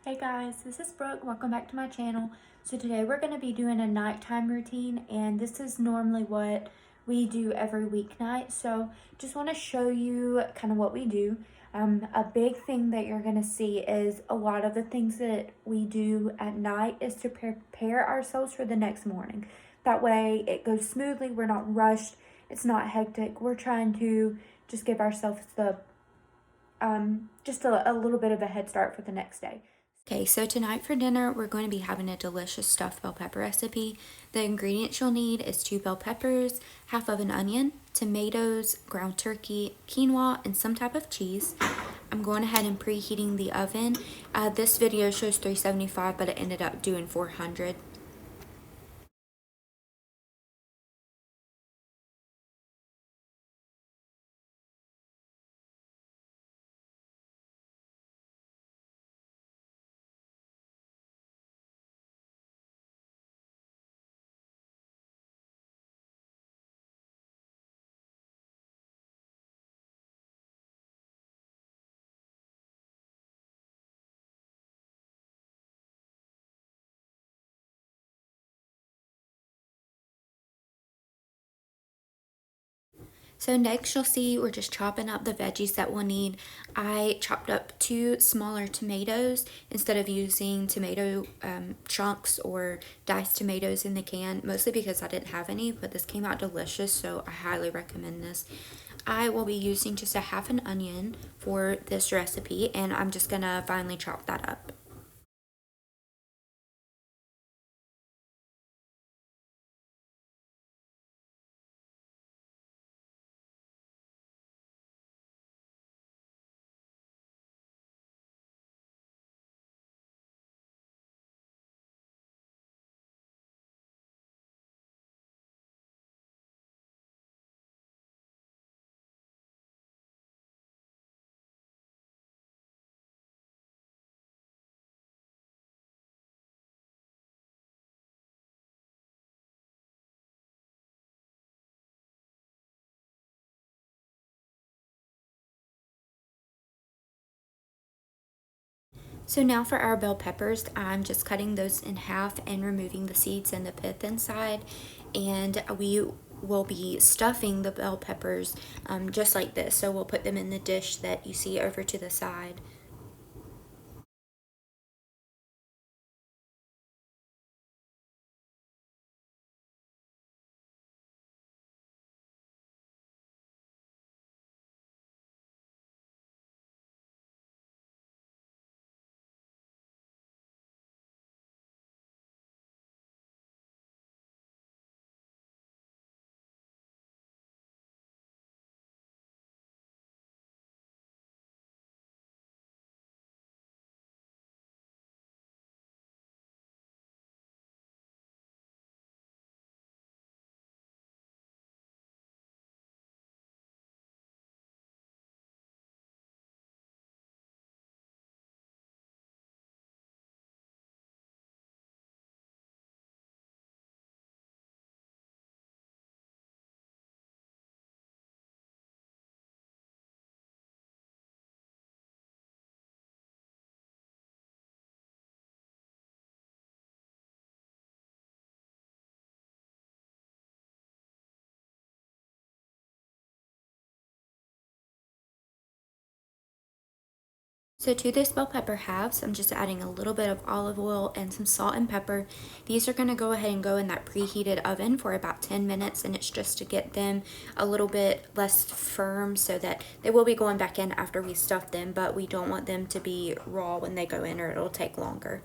Hey guys, this is Brooke. Welcome back to my channel. So today we're going to be doing a nighttime routine, and this is normally what we do every weeknight. So just want to show you kind of what we do. A big thing that you're going to see is a lot of the things that we do at night is to prepare ourselves for the next morning. That way it goes smoothly. We're not rushed. It's not hectic. We're trying to just give ourselves the just a little bit of a head start for the next day. Okay, so tonight for dinner, we're going to be having a delicious stuffed bell pepper recipe. The ingredients you'll need is 2 bell peppers, half of an onion, tomatoes, ground turkey, quinoa, and some type of cheese. I'm going ahead and preheating the oven. This video shows 375, but it ended up doing 400. So next you'll see we're just chopping up the veggies that we'll need. I chopped up 2 smaller tomatoes instead of using tomato chunks or diced tomatoes in the can, mostly because I didn't have any, but this came out delicious, so I highly recommend this. I will be using just a half an onion for this recipe, and I'm just gonna finely chop that up. So now for our bell peppers, I'm just cutting those in half and removing the seeds and the pith inside. And we will be stuffing the bell peppers just like this. So we'll put them in the dish that you see over to the side. So to this bell pepper halves, I'm just adding a little bit of olive oil and some salt and pepper. These are going to go ahead and go in that preheated oven for about 10 minutes, and it's just to get them a little bit less firm so that they will be going back in after we stuff them, but we don't want them to be raw when they go in or it'll take longer.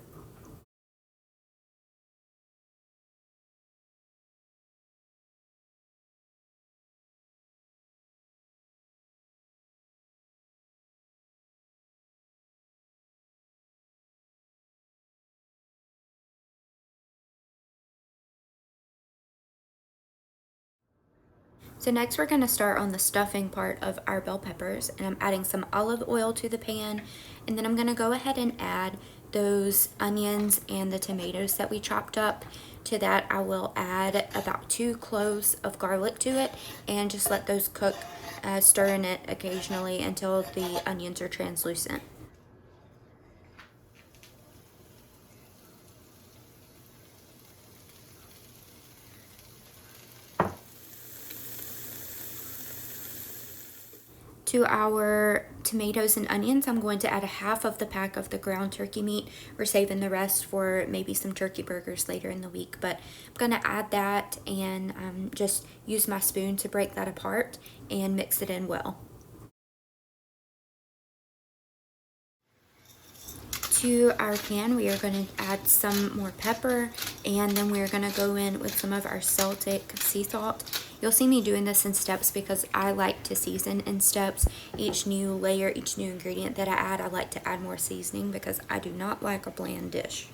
So next we're going to start on the stuffing part of our bell peppers, and I'm adding some olive oil to the pan, and then I'm going to go ahead and add those onions and the tomatoes that we chopped up. To that I will add about 2 cloves of garlic to it and just let those cook, stirring it occasionally until the onions are translucent. To our tomatoes and onions, I'm going to add a half of the pack of the ground turkey meat. We're saving the rest for maybe some turkey burgers later in the week, but I'm going to add that and just use my spoon to break that apart and mix it in well. To our pan, we are going to add some more pepper, and then we're going to go in with some of our Celtic sea salt. You'll see me doing this in steps because I like to season in steps. Each new layer, each new ingredient that I add, I like to add more seasoning because I do not like a bland dish.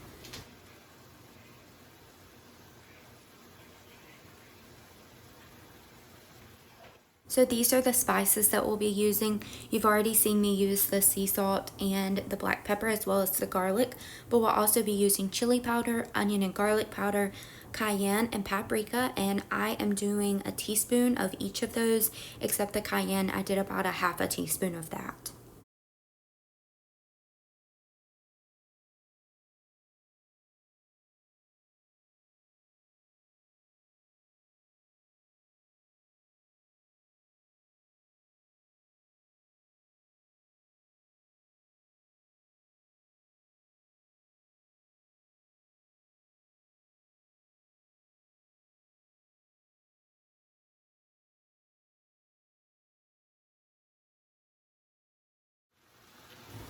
So these are the spices that we'll be using. You've already seen me use the sea salt and the black pepper as well as the garlic, but we'll also be using chili powder, onion and garlic powder, cayenne and paprika, and I am doing a teaspoon of each of those, except the cayenne, I did about a half a teaspoon of that.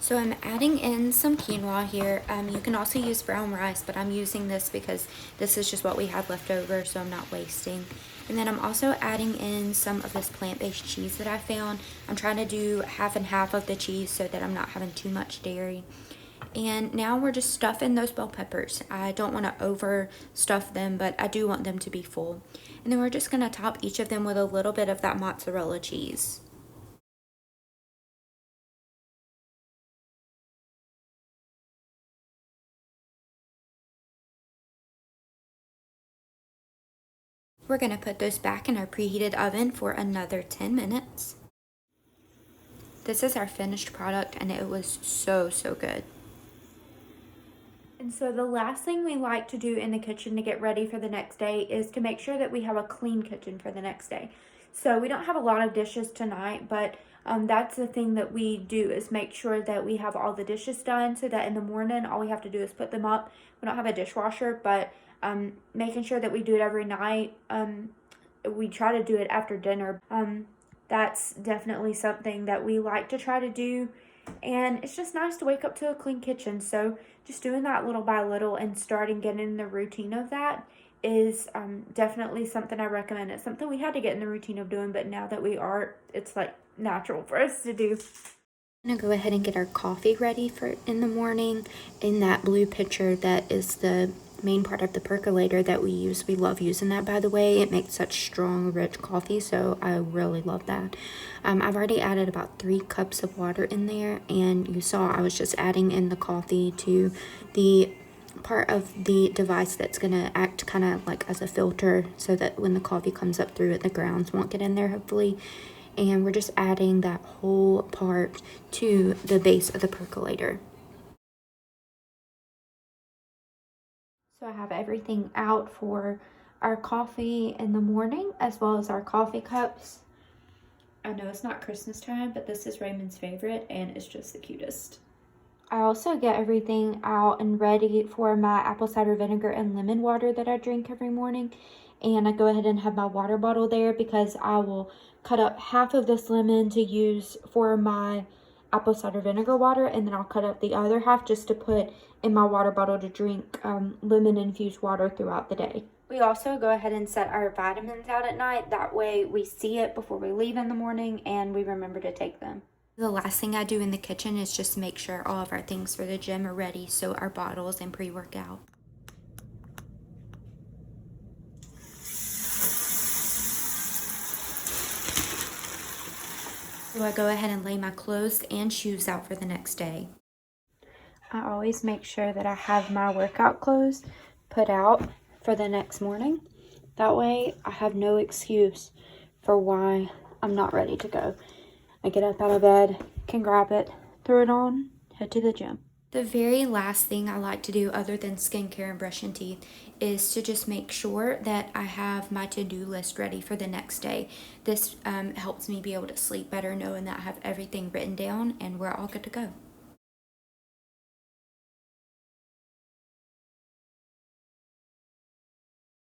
So I'm adding in some quinoa here. You can also use brown rice, but I'm using this because this is just what we had left over, so I'm not wasting. And then I'm also adding in some of this plant-based cheese that I found. I'm trying to do half and half of the cheese so that I'm not having too much dairy. And now we're just stuffing those bell peppers. I don't want to over stuff them, but I do want them to be full. And then we're just going to top each of them with a little bit of that mozzarella cheese. We're going to put those back in our preheated oven for another 10 minutes. This is our finished product and it was so good. And so the last thing we like to do in the kitchen to get ready for the next day is to make sure that we have a clean kitchen for the next day. So we don't have a lot of dishes tonight, but that's the thing that we do is make sure that we have all the dishes done so that in the morning all we have to do is put them up. We don't have a dishwasher, but making sure that we do it every night. We try to do it after dinner. That's definitely something that we like to try to do. And it's just nice to wake up to a clean kitchen. So just doing that little by little and starting getting the routine of that is definitely something I recommend. It's something we had to get in the routine of doing, but now that we are, it's like natural for us to do. I'm gonna go ahead and get our coffee ready for in the morning in that blue pitcher that is the main part of the percolator that we use. We love using that, by the way. It makes such strong, rich coffee, so I really love that. I've already added about 3 cups of water in there, and you saw I was just adding in the coffee to the part of the device that's going to act kind of like as a filter so that when the coffee comes up through it, the grounds won't get in there, hopefully. And we're just adding that whole part to the base of the percolator. So I have everything out for our coffee in the morning as well as our coffee cups. I know it's not Christmas time, but this is Raymond's favorite and it's just the cutest. I also get everything out and ready for my apple cider vinegar and lemon water that I drink every morning. And I go ahead and have my water bottle there because I will cut up half of this lemon to use for my apple cider vinegar water, and then I'll cut up the other half just to put in my water bottle to drink lemon infused water throughout the day. We also go ahead and set our vitamins out at night. That way we see it before we leave in the morning and we remember to take them. The last thing I do in the kitchen is just make sure all of our things for the gym are ready, so our bottles and pre-workout. So I go ahead and lay my clothes and shoes out for the next day. I always make sure that I have my workout clothes put out for the next morning. That way I have no excuse for why I'm not ready to go. I get up out of bed, can grab it, throw it on, head to the gym. The very last thing I like to do other than skincare and brushing teeth is to just make sure that I have my to-do list ready for the next day. This helps me be able to sleep better knowing that I have everything written down and we're all good to go.